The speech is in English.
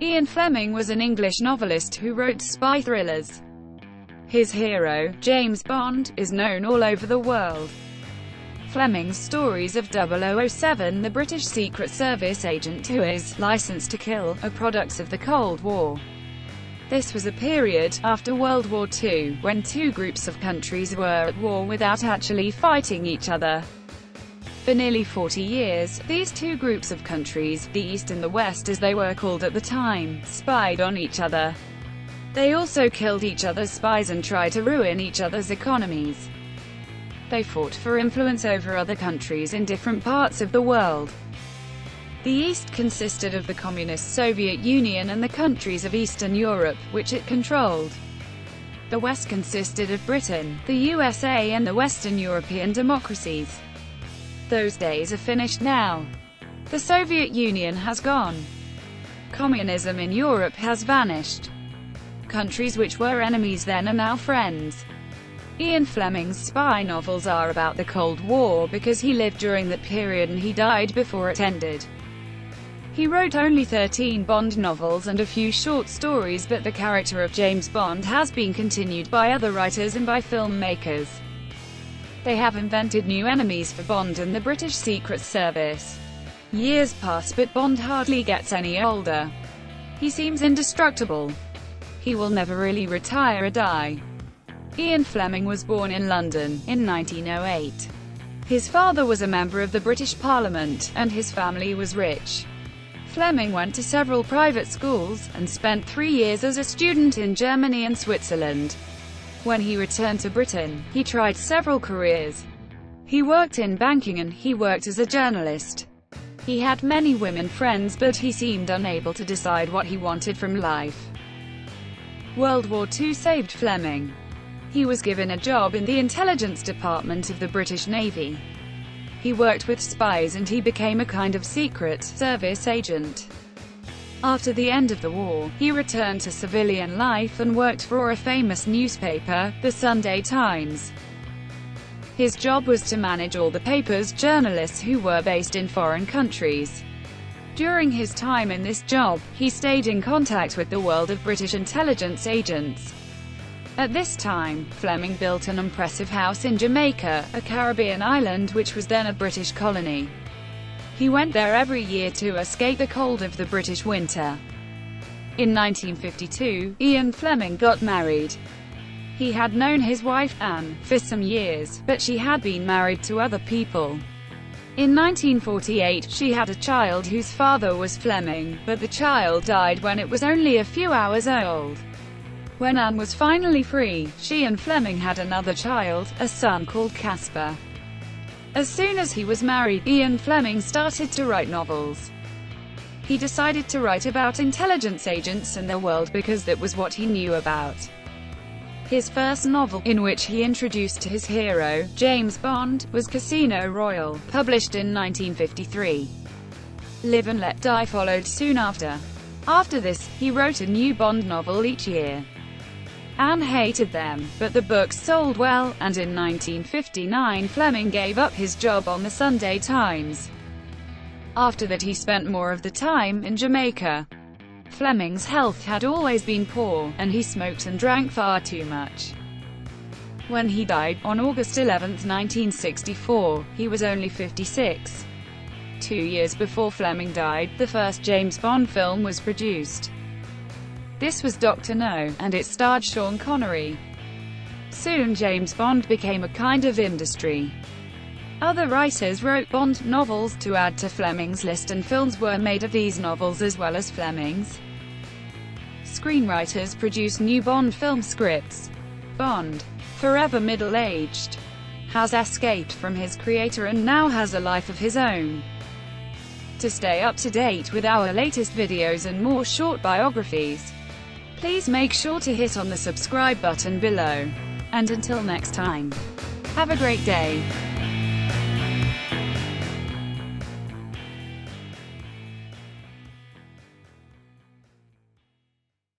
Ian Fleming was an English novelist who wrote spy thrillers. His hero, James Bond, is known all over the world. Fleming's stories of 007, the British Secret Service agent who is licensed to kill, are products of the Cold War. This was a period, after World War II, when two groups of countries were at war without actually fighting each other. For nearly 40 years, these two groups of countries, the East and the West as they were called at the time, spied on each other. They also killed each other's spies and tried to ruin each other's economies. They fought for influence over other countries in different parts of the world. The East consisted of the Communist Soviet Union and the countries of Eastern Europe, which it controlled. The West consisted of Britain, the USA and the Western European democracies. Those days are finished now. The Soviet Union has gone. Communism in Europe has vanished. Countries which were enemies then are now friends. Ian Fleming's spy novels are about the Cold War because he lived during that period and he died before it ended. He wrote only 13 Bond novels and a few short stories, but the character of James Bond has been continued by other writers and by filmmakers. They have invented new enemies for Bond and the British Secret Service. Years pass but Bond hardly gets any older. He seems indestructible. He will never really retire or die. Ian Fleming was born in London, in 1908. His father was a member of the British Parliament, and his family was rich. Fleming went to several private schools, and spent 3 years as a student in Germany and Switzerland. When he returned to Britain, he tried several careers. He worked in banking and he worked as a journalist. He had many women friends, but he seemed unable to decide what he wanted from life. World War II saved Fleming. He was given a job in the intelligence department of the British Navy. He worked with spies and he became a kind of secret service agent. After the end of the war, he returned to civilian life and worked for a famous newspaper, the Sunday Times. His job was to manage all the paper's journalists who were based in foreign countries. During his time in this job, he stayed in contact with the world of British intelligence agents. At this time, Fleming built an impressive house in Jamaica, a Caribbean island which was then a British colony. He went there every year to escape the cold of the British winter. In 1952, Ian Fleming got married. He had known his wife, Anne, for some years, but she had been married to other people. In 1948, she had a child whose father was Fleming, but the child died when it was only a few hours old. When Anne was finally free, she and Fleming had another child, a son called Caspar. As soon as he was married, Ian Fleming started to write novels. He decided to write about intelligence agents and their world because that was what he knew about. His first novel, in which he introduced his hero, James Bond, was Casino Royale, published in 1953. Live and Let Die followed soon after. After this, he wrote a new Bond novel each year. Anne hated them, but the books sold well, and in 1959 Fleming gave up his job on the Sunday Times. After that he spent more of the time in Jamaica. Fleming's health had always been poor, and he smoked and drank far too much. When he died, on August 11, 1964, he was only 56. 2 years before Fleming died, the first James Bond film was produced. This was Dr. No, and it starred Sean Connery. Soon James Bond became a kind of industry. Other writers wrote Bond novels to add to Fleming's list, and films were made of these novels as well as Fleming's. Screenwriters produced new Bond film scripts. Bond, forever middle-aged, has escaped from his creator and now has a life of his own. To stay up to date with our latest videos and more short biographies, please make sure to hit on the subscribe button below. And until next time, have a great day.